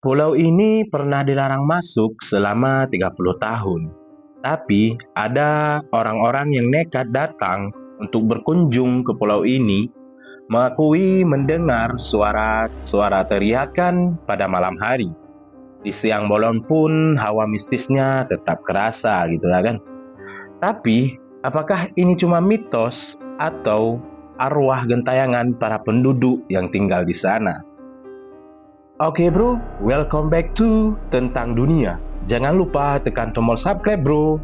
Pulau ini pernah dilarang masuk selama 30 tahun. Tapi ada orang-orang yang nekat datang untuk berkunjung ke pulau ini, mengakui mendengar suara-suara teriakan pada malam hari. Di siang bolong pun hawa mistisnya tetap kerasa gitu ya kan. Tapi apakah ini cuma mitos atau arwah gentayangan para penduduk yang tinggal di sana? Oke bro, welcome back to Tentang Dunia. Jangan lupa tekan tombol subscribe bro.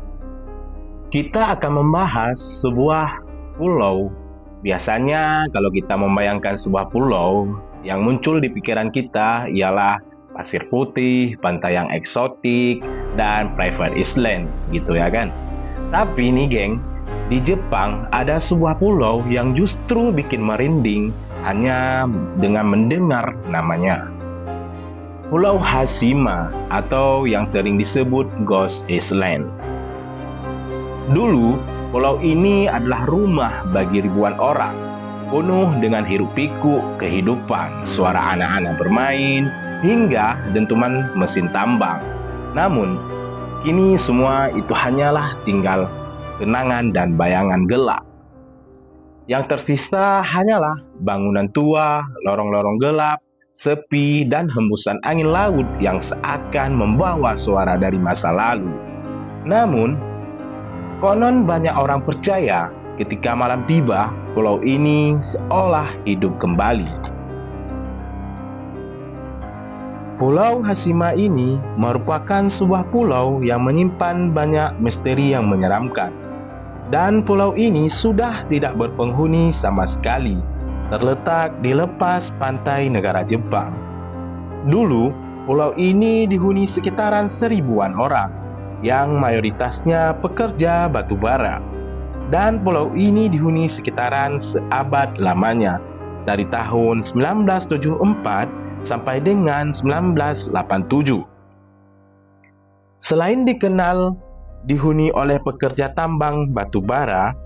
Kita akan membahas sebuah pulau. Biasanya kalau kita membayangkan sebuah pulau, yang muncul di pikiran kita ialah pasir putih, pantai yang eksotik, dan private island gitu ya kan. Tapi nih geng, di Jepang ada sebuah pulau yang justru bikin merinding hanya dengan mendengar namanya. Pulau Hashima atau yang sering disebut Ghost Island. Dulu, pulau ini adalah rumah bagi ribuan orang, penuh dengan hiruk-pikuk kehidupan, suara anak-anak bermain, hingga dentuman mesin tambang. Namun, kini semua itu hanyalah tinggal kenangan dan bayangan gelap. Yang tersisa hanyalah bangunan tua, lorong-lorong gelap, sepi, dan hembusan angin laut yang seakan membawa suara dari masa lalu. Namun, konon banyak orang percaya ketika malam tiba, pulau ini seolah hidup kembali. Pulau Hashima ini merupakan sebuah pulau yang menyimpan banyak misteri yang menyeramkan. Dan pulau ini sudah tidak berpenghuni sama sekali, terletak di lepas pantai negara Jepang. Dulu, pulau ini dihuni sekitaran 1000-an orang, yang mayoritasnya pekerja batu bara. Dan pulau ini dihuni sekitaran seabad lamanya, dari tahun 1974 sampai dengan 1987. Selain dikenal dihuni oleh pekerja tambang batu bara,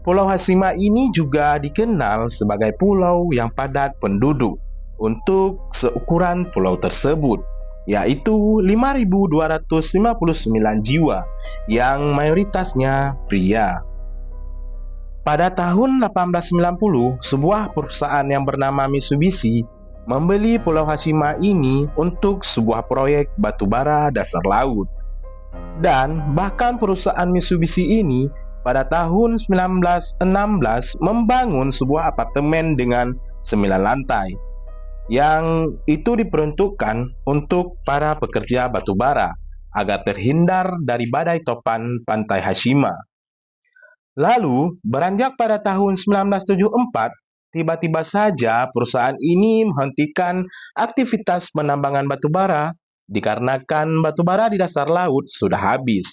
Pulau Hashima ini juga dikenal sebagai pulau yang padat penduduk untuk seukuran pulau tersebut, yaitu 5.259 jiwa yang mayoritasnya pria. Pada tahun 1890, sebuah perusahaan yang bernama Mitsubishi membeli Pulau Hashima ini untuk sebuah proyek batubara dasar laut. Dan bahkan perusahaan Mitsubishi ini pada tahun 1916 membangun sebuah apartemen dengan 9 lantai yang itu diperuntukkan untuk para pekerja batubara agar terhindar dari badai topan pantai Hashima. Lalu, beranjak pada tahun 1974, tiba-tiba saja perusahaan ini menghentikan aktivitas penambangan batubara dikarenakan batubara di dasar laut sudah habis.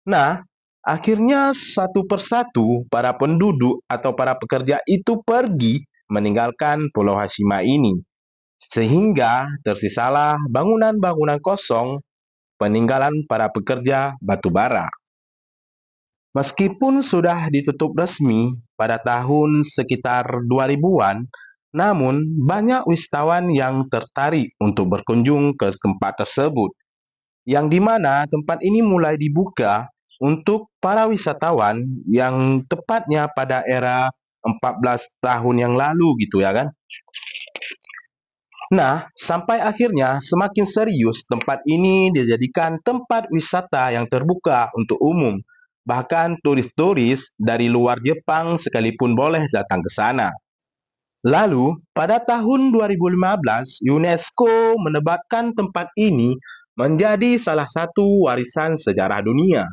Nah, akhirnya satu persatu para penduduk atau para pekerja itu pergi meninggalkan Pulau Hashima ini. Sehingga tersisalah bangunan-bangunan kosong peninggalan para pekerja batubara. Meskipun sudah ditutup resmi pada tahun sekitar 2000-an, namun banyak wisatawan yang tertarik untuk berkunjung ke tempat tersebut, yang dimana tempat ini mulai dibuka untuk para wisatawan yang tepatnya pada era 14 tahun yang lalu gitu ya kan. Nah, sampai akhirnya semakin serius tempat ini dijadikan tempat wisata yang terbuka untuk umum. Bahkan turis-turis dari luar Jepang sekalipun boleh datang ke sana. Lalu, pada tahun 2015, UNESCO menetapkan tempat ini menjadi salah satu warisan sejarah dunia.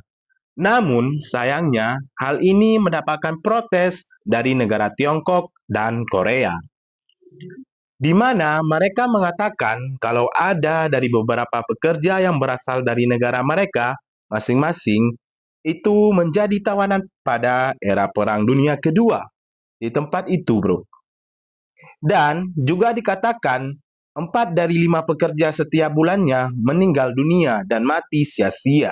Namun, sayangnya, hal ini mendapatkan protes dari negara Tiongkok dan Korea, di mana mereka mengatakan kalau ada dari beberapa pekerja yang berasal dari negara mereka masing-masing itu menjadi tawanan pada era Perang Dunia Kedua di tempat itu, bro. Dan juga dikatakan 4 dari 5 pekerja setiap bulannya meninggal dunia dan mati sia-sia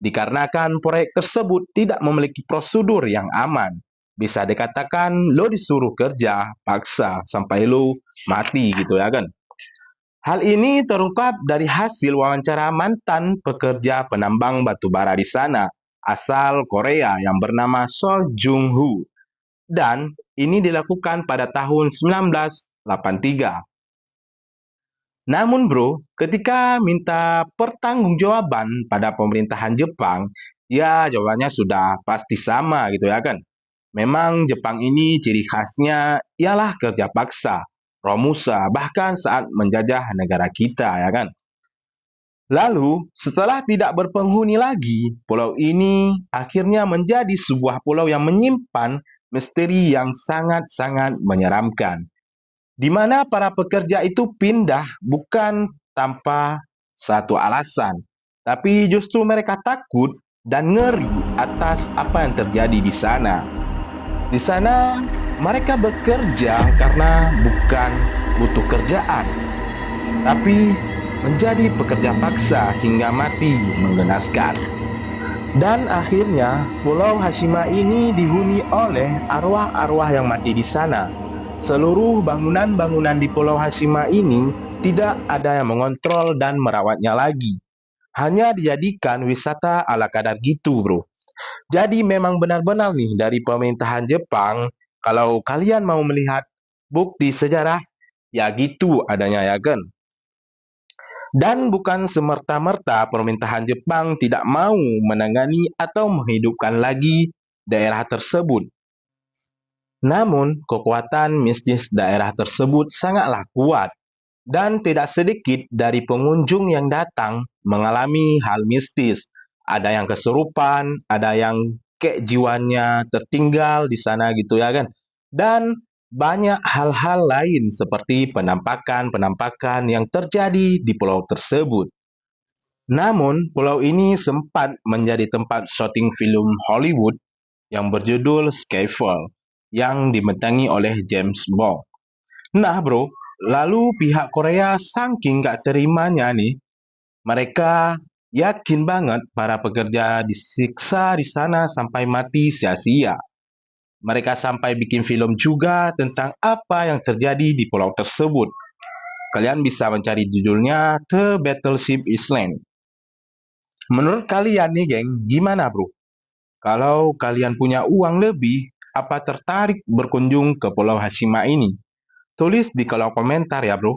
dikarenakan proyek tersebut tidak memiliki prosedur yang aman. Bisa dikatakan lo disuruh kerja paksa sampai lo mati gitu ya kan. Hal ini terungkap dari hasil wawancara mantan pekerja penambang batu bara di sana, asal Korea yang bernama So Jung Hoo. Dan ini dilakukan pada tahun 1983. Namun bro, ketika minta pertanggungjawaban pada pemerintahan Jepang, ya jawabannya sudah pasti sama gitu ya kan. Memang Jepang ini ciri khasnya ialah kerja paksa, Romusa, bahkan saat menjajah negara kita ya kan. Lalu, setelah tidak berpenghuni lagi, pulau ini akhirnya menjadi sebuah pulau yang menyimpan misteri yang sangat-sangat menyeramkan, di mana para pekerja itu pindah bukan tanpa satu alasan, tapi justru mereka takut dan ngeri atas apa yang terjadi di sana. Di sana, mereka bekerja karena bukan butuh kerjaan, tapi menjadi pekerja paksa hingga mati menggenaskan. Dan akhirnya, Pulau Hashima ini dihuni oleh arwah-arwah yang mati di sana. Seluruh bangunan-bangunan di Pulau Hashima ini tidak ada yang mengontrol dan merawatnya lagi. Hanya dijadikan wisata ala kadar gitu, bro. Jadi memang benar-benar nih dari pemerintahan Jepang, kalau kalian mau melihat bukti sejarah, ya gitu adanya ya kan. Dan bukan semerta-merta pemerintahan Jepang tidak mau menangani atau menghidupkan lagi daerah tersebut. Namun, kekuatan mistis daerah tersebut sangatlah kuat dan tidak sedikit dari pengunjung yang datang mengalami hal mistis. Ada yang kesurupan, ada yang kayak jiwanya tertinggal di sana gitu ya kan. Dan banyak hal-hal lain seperti penampakan-penampakan yang terjadi di pulau tersebut. Namun, pulau ini sempat menjadi tempat syuting film Hollywood yang berjudul Skyfall yang dibintangi oleh James Bond. Nah bro, lalu pihak Korea saking gak terimanya nih, mereka yakin banget para pekerja disiksa di sana sampai mati sia-sia. Mereka sampai bikin film juga tentang apa yang terjadi di pulau tersebut. Kalian bisa mencari judulnya The Battleship Island. Menurut kalian nih geng, gimana bro? Kalau kalian punya uang lebih, apa tertarik berkunjung ke Pulau Hashima ini? Tulis di kolom komentar ya bro.